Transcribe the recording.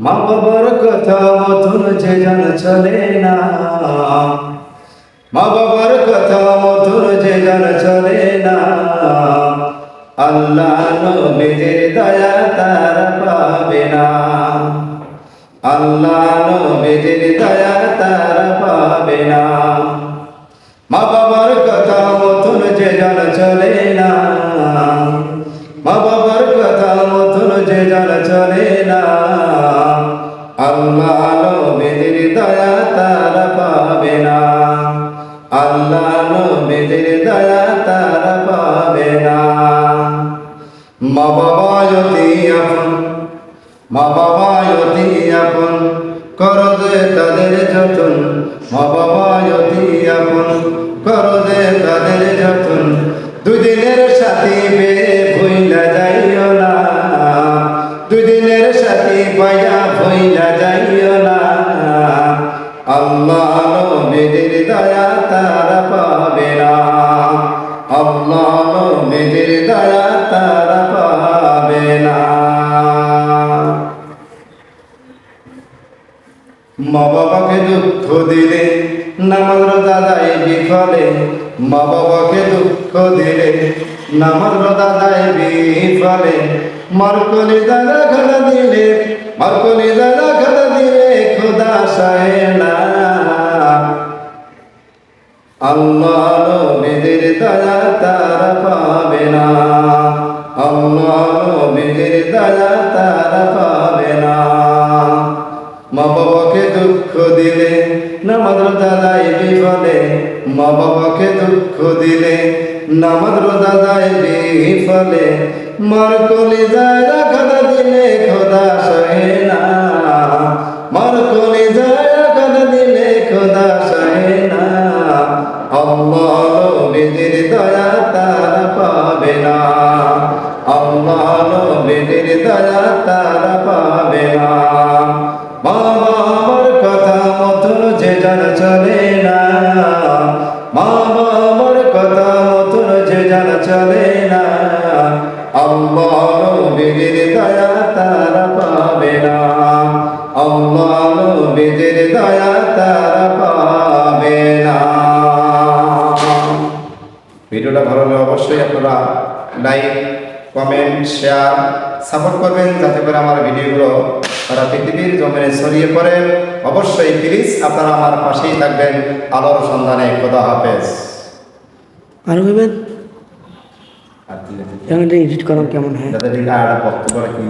মা বাবার কথা মতন যে জান চলে না, মা বাবার কথা মতন যে জান চলে না, আল্লাহ নবীর দয়া তার পাবে না, আল্লাহ নবীর দয়া তার পাবে না। মা বাবার কথা মতন যে জান চলে না, মা বাবার কথা মতন যে জান চলে না, আল্লাহ নবীর দয়া তার পাবে না, আল্লাহ নবীর দয়া তার পাবে না। মা বাবা যদি আপন, মা বাবা যদি আপন, করো যে তাদের যতন, মা বাবা যদি আপন, করো যে তাদের যতন, দুদিনের সাথী পেয়ে ভুইলা যাইও না, দুদিনের সাথী পাইয়া ভুইলা যাইও না, আল্লাহ নবীর দয়া তারা পাবে না, আল্লাহ নবীর দয়া তারা পাবে না। মা বাবাকে দুঃখ দিলে নামাজ রোজা যায় বিফলে, মা বাবাকে দুঃখ দিলে নামাজ রোজা যায় বিফলে, মার কলিজা রাখা দিলে, মার কলিজা রাখা দিলে খোদা সহে না, আল্লাহ নবীর দয়া তারা পাবে না, আল্লাহ নবীর দয়া তারা পাবে না। মা বাবাকে দুঃখ দিলে নামাজ রোজা যায় বিফলে, মা বাবাকে দুঃখ দিলে নামাজ রোজা যায় বিফলে, মার কলিজায় রাখা দিলে খোদা সহে না, মার কলিজায় রাখা দিলে খোদা সহে না, আল্লাহ নবীর দয়া তারা পাবে না, আল্লাহ নবীর দয়া তারা পাবে না। মা বাবার কথা মতন যে জান চলে না, মা বাবার কথা মতন যে জান চলে না, আল্লাহ নবীর দয়া তারা পাবে না, আল্লাহ নবীর দয়া তারা পাবে না। ভিডিওটা ভালো লাগলে অবশ্যই আপনারা লাইক, কমেন্ট, শেয়ার, সাপোর্ট করবেন, যাতে করে আমার ভিডিওগুলো সারা পৃথিবীর জমিনে ছড়িয়ে পড়ে। অবশ্যই প্লিজ আপনারা আমার পাশেই থাকবেন। আলোর সন্ধানে। খোদা হাফেজ। আর ভাবেন এডিট করা কেমন হয়? যাদের বক্তব্য কি